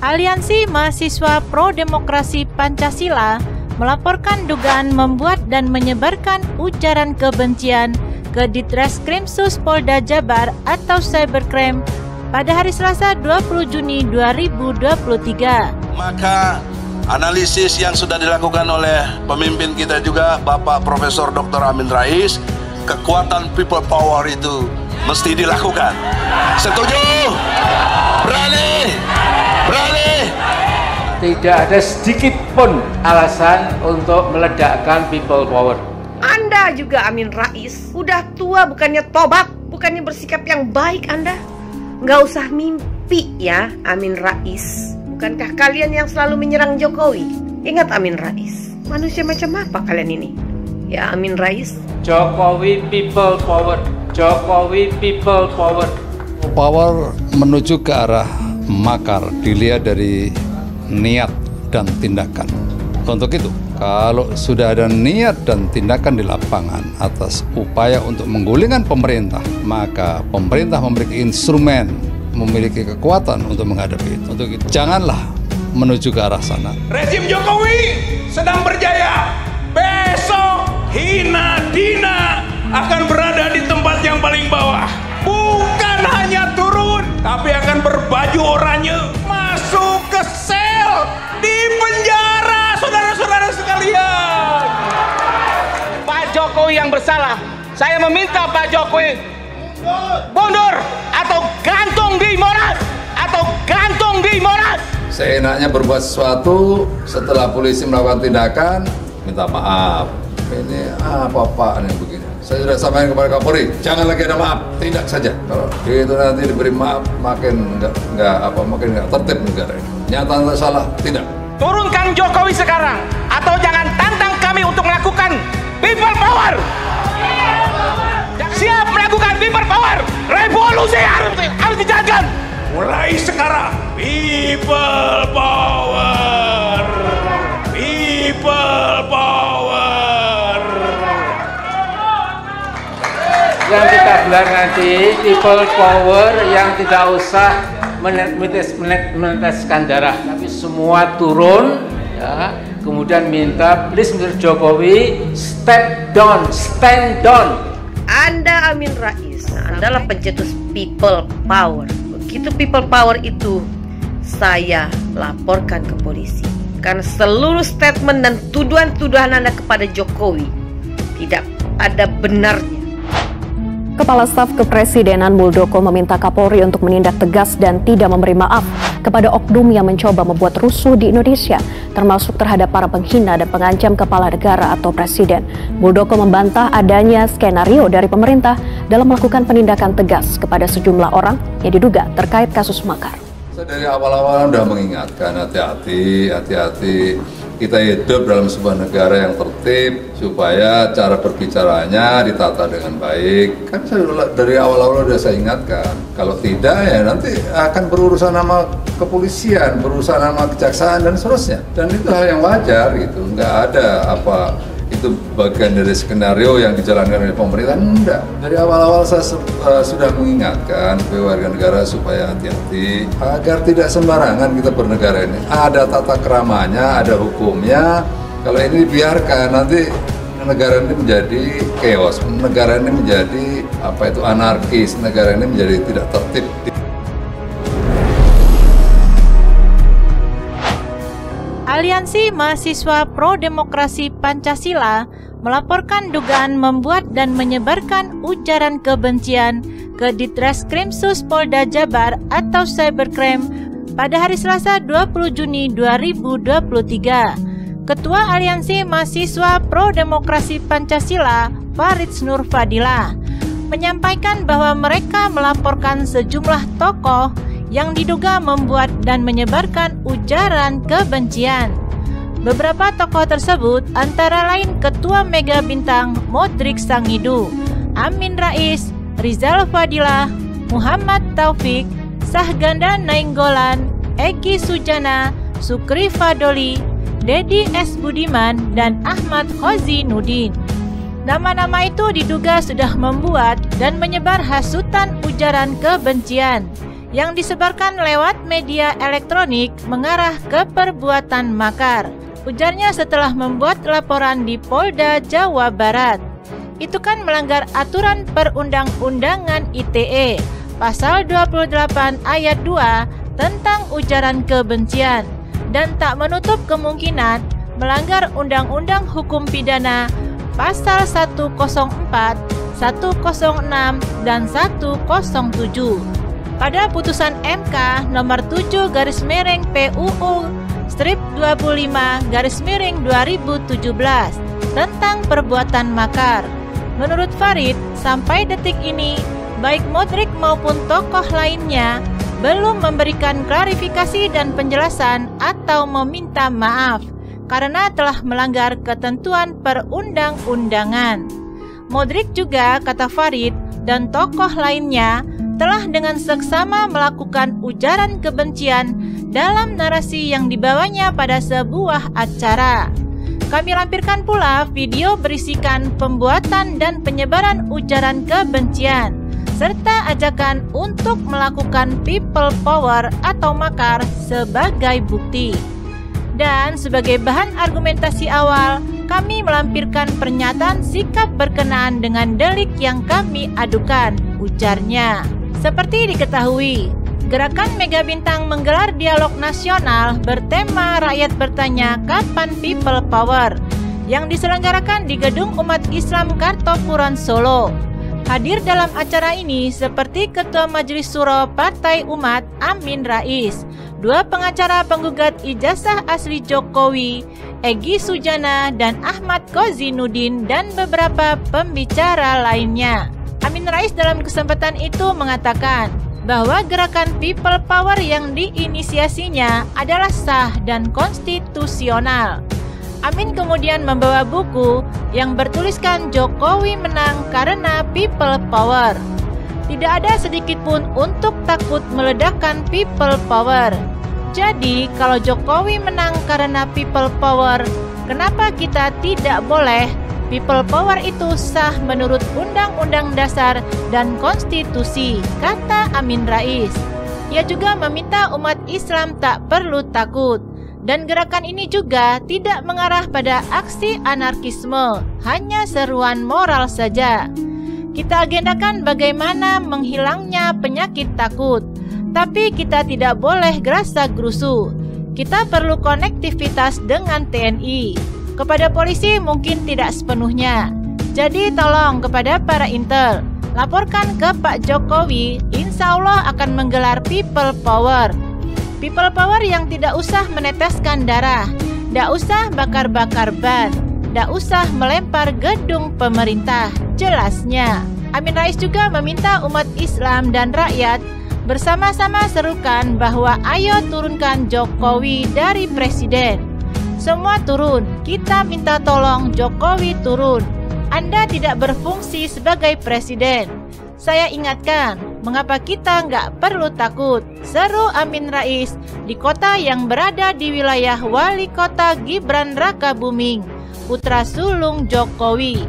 Aliansi Mahasiswa Pro Demokrasi Pancasila melaporkan dugaan membuat dan menyebarkan ujaran kebencian ke Ditreskrimsus Polda Jabar atau Cybercrime pada hari Selasa 20 Juni 2023. Maka analisis yang sudah dilakukan oleh pemimpin kita juga, Bapak Profesor Dr. Amin Rais, kekuatan people power itu mesti dilakukan. Setuju? Berani? Berani? Tidak ada sedikit pun alasan untuk meledakkan people power. Anda juga Amin Rais, udah tua bukannya tobat, bukannya bersikap yang baik Anda. Nggak usah mimpi ya Amin Rais. Bukankah kalian yang selalu menyerang Jokowi? Ingat Amin Rais, manusia macam apa kalian ini? Ya Amin Rais. Jokowi people power. Jokowi people power. Power menuju ke arah makar dilihat dari niat dan tindakan. Untuk itu, kalau sudah ada niat dan tindakan di lapangan atas upaya untuk menggulingkan pemerintah, maka pemerintah memiliki instrumen, memiliki kekuatan untuk menghadapi itu. Untuk itu, janganlah menuju ke arah sana. Rezim Jokowi sedang berjaya. Besok hina dina akan berada di tempat yang paling bawah. Bukan hanya turun, tapi akan berbaju oranye, masuk ke sel, di penjara, saudara-saudara sekalian. Pak Jokowi yang bersalah. Saya meminta Pak Jokowi mundur atau gantung di Monas, atau gantung di Monas. Seenaknya berbuat sesuatu, setelah polisi melakukan tindakan, minta maaf. Ini apa Pak ini begini. Saya sudah sampaikan kepada Kapolri, jangan lagi ada maaf, tindak saja. Kalau itu nanti diberi maaf, makin nggak tertib negara ini. Nyata salah, tidak. Turunkan Jokowi sekarang, atau jangan tantang kami untuk melakukan people power. Siap melakukan people power. Revolusi harus dijalankan. Mulai sekarang, people power. People power. Yang kita gelar nanti people power yang tidak usah meneteskan darah, tapi semua turun ya, kemudian minta please Mr. Jokowi step down, stand down. Anda Amin Rais adalah pencetus people power. Begitu people power itu saya laporkan ke polisi, karena seluruh statement dan tuduhan-tuduhan Anda kepada Jokowi tidak ada benarnya. Kepala Staf Kepresidenan Muldoko meminta Kapolri untuk menindak tegas dan tidak memberi maaf kepada oknum yang mencoba membuat rusuh di Indonesia, termasuk terhadap para penghina dan pengancam kepala negara atau presiden. Muldoko membantah adanya skenario dari pemerintah dalam melakukan penindakan tegas kepada sejumlah orang yang diduga terkait kasus makar. Saya dari awal-awal sudah mengingatkan hati-hati. Kita hidup dalam sebuah negara yang tertib, supaya cara berbicaranya ditata dengan baik. Kan saya dari awal-awal sudah saya ingatkan. Kalau tidak ya nanti akan berurusan sama kepolisian, berurusan sama kejaksaan dan seterusnya. Dan itu hal yang wajar gitu. Nggak ada apa itu bagian dari skenario yang dijalankan oleh pemerintah. Enggak. Dari awal-awal saya sudah mengingatkan warga negara supaya hati-hati agar tidak sembarangan kita bernegara ini. Ada tata keramanya, ada hukumnya. Kalau ini dibiarkan nanti negara ini menjadi chaos, negara ini menjadi anarkis, negara ini menjadi tidak tertib. Aliansi Mahasiswa Pro Demokrasi Pancasila melaporkan dugaan membuat dan menyebarkan ujaran kebencian ke Ditreskrimsus Polda Jabar atau Cybercrime pada hari Selasa 20 Juni 2023. Ketua Aliansi Mahasiswa Pro Demokrasi Pancasila, Farid Nur Fadila, menyampaikan bahwa mereka melaporkan sejumlah tokoh yang diduga membuat dan menyebarkan ujaran kebencian. Beberapa tokoh tersebut antara lain Ketua Mega Bintang Modric Sangidu, Amin Rais, Rizal Fadilah, Muhammad Taufik, Sahganda Nainggolan, Egi Sujana, Sukri Fadoli, Dedi S. Budiman, dan Ahmad Khozi Nudin. Nama-nama itu diduga sudah membuat dan menyebar hasutan ujaran kebencian yang disebarkan lewat media elektronik mengarah ke perbuatan makar, ujarnya setelah membuat laporan di Polda Jawa Barat. Itu kan melanggar aturan perundang-undangan ITE, pasal 28 ayat 2 tentang ujaran kebencian, dan tak menutup kemungkinan melanggar Undang-Undang Hukum Pidana pasal 104, 106, dan 107. Pada putusan MK nomor 7/PUU/25/2017 tentang perbuatan makar. Menurut Farid, sampai detik ini baik Modric maupun tokoh lainnya belum memberikan klarifikasi dan penjelasan atau meminta maaf karena telah melanggar ketentuan perundang-undangan. Modric juga, kata Farid, dan tokoh lainnya telah dengan seksama melakukan ujaran kebencian dalam narasi yang dibawanya pada sebuah acara. Kami lampirkan pula video berisikan pembuatan dan penyebaran ujaran kebencian, serta ajakan untuk melakukan people power atau makar sebagai bukti. Dan sebagai bahan argumentasi awal, kami melampirkan pernyataan sikap berkenaan dengan delik yang kami adukan, ujarnya. Seperti diketahui, Gerakan Mega Bintang menggelar dialog nasional bertema Rakyat Bertanya Kapan People Power yang diselenggarakan di Gedung Umat Islam Kartopuran Solo. Hadir dalam acara ini seperti Ketua Majelis Syuro Partai Umat Amin Rais, dua pengacara penggugat ijazah asli Jokowi, Egy Sujana dan Ahmad Kozinudin, dan beberapa pembicara lainnya. Amin Rais dalam kesempatan itu mengatakan bahwa gerakan People Power yang diinisiasinya adalah sah dan konstitusional. Amin kemudian membawa buku yang bertuliskan Jokowi menang karena People Power. Tidak ada sedikit pun untuk takut meledakkan People Power. Jadi kalau Jokowi menang karena People Power, kenapa kita tidak boleh? People Power itu sah menurut Undang-Undang Dasar dan Konstitusi, kata Amin Rais. Ia juga meminta umat Islam tak perlu takut. Dan gerakan ini juga tidak mengarah pada aksi anarkisme, hanya seruan moral saja. Kita agendakan bagaimana menghilangnya penyakit takut, tapi kita tidak boleh gerasa-gerusu. Kita perlu konektivitas dengan TNI. Kepada polisi mungkin tidak sepenuhnya. Jadi tolong kepada para intel, laporkan ke Pak Jokowi, insya Allah akan menggelar People Power. People Power yang tidak usah meneteskan darah, tidak usah bakar-bakar ban, tidak usah melempar gedung pemerintah, jelasnya. Amin Rais juga meminta umat Islam dan rakyat bersama-sama serukan bahwa ayo turunkan Jokowi dari presiden. Semua turun, kita minta tolong Jokowi turun. Anda tidak berfungsi sebagai presiden. Saya ingatkan, mengapa kita nggak perlu takut, seru Amin Rais di kota yang berada di wilayah Wali Kota Gibran Rakabuming, putra sulung Jokowi.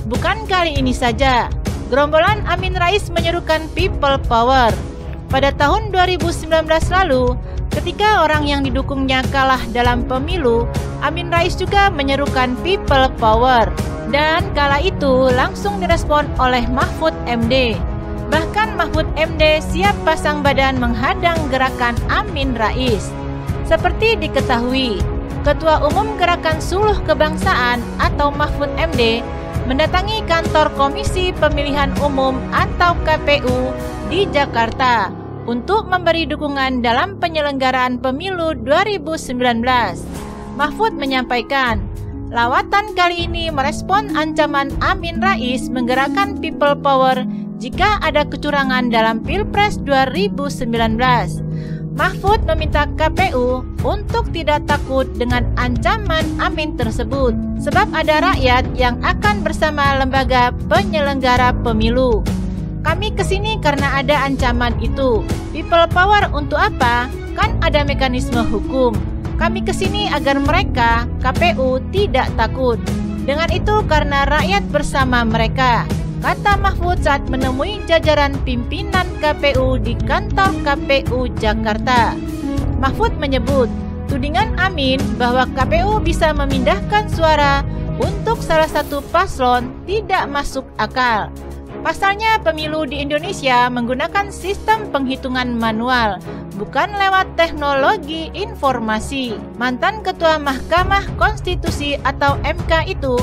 Bukan kali ini saja, gerombolan Amin Rais menyerukan People Power. Pada tahun 2019 lalu, ketika orang yang didukungnya kalah dalam pemilu, Amin Rais juga menyerukan People Power. Dan kala itu langsung direspon oleh Mahfud MD. Bahkan Mahfud MD siap pasang badan menghadang gerakan Amin Rais. Seperti diketahui, Ketua Umum Gerakan Suluh Kebangsaan atau Mahfud MD mendatangi kantor Komisi Pemilihan Umum atau KPU di Jakarta untuk memberi dukungan dalam penyelenggaraan pemilu 2019. Mahfud menyampaikan, lawatan kali ini merespon ancaman Amin Rais menggerakkan People Power jika ada kecurangan dalam Pilpres 2019. Mahfud meminta KPU untuk tidak takut dengan ancaman Amin tersebut, sebab ada rakyat yang akan bersama lembaga penyelenggara pemilu. Kami kesini karena ada ancaman itu. People Power untuk apa? Kan ada mekanisme hukum. Kami kesini agar mereka, KPU, tidak takut. Dengan itu karena rakyat bersama mereka. kata Mahfud saat menemui jajaran pimpinan KPU di kantor KPU Jakarta. Mahfud menyebut tudingan Amin bahwa KPU bisa memindahkan suara untuk salah satu paslon tidak masuk akal. Pasalnya pemilu di Indonesia menggunakan sistem penghitungan manual, bukan lewat teknologi informasi. Mantan Ketua Mahkamah Konstitusi atau MK itu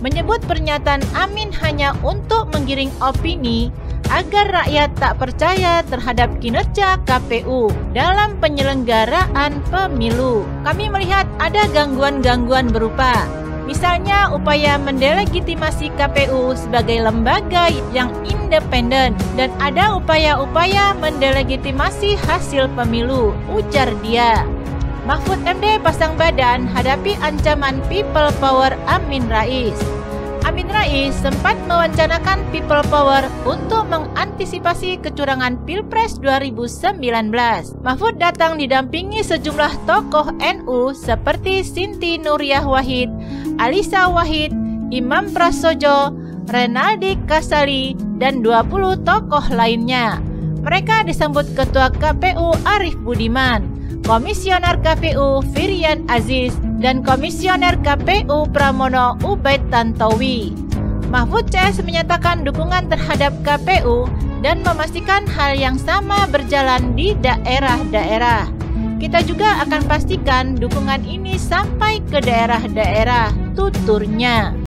menyebut pernyataan Amin hanya untuk menggiring opini agar rakyat tak percaya terhadap kinerja KPU dalam penyelenggaraan pemilu. Kami melihat ada gangguan-gangguan berupa misalnya upaya mendelegitimasi KPU sebagai lembaga yang independen dan ada upaya-upaya mendelegitimasi hasil pemilu, ujar dia. Mahfud MD pasang badan hadapi ancaman people power Amin Rais. Amin Rais sempat mewacanakan people power untuk mengantisipasi kecurangan Pilpres 2019. Mahfud datang didampingi sejumlah tokoh NU seperti Sinti Nuriyah Wahid, Alisa Wahid, Imam Prasojo, Renaldi Kasali, dan 20 tokoh lainnya. Mereka disambut Ketua KPU Arief Budiman, Komisioner KPU Firian Aziz, dan Komisioner KPU Pramono Ubaid Tantowi. Mahfud CS menyatakan dukungan terhadap KPU dan memastikan hal yang sama berjalan di daerah-daerah. Kita juga akan pastikan dukungan ini sampai ke daerah-daerah, tuturnya.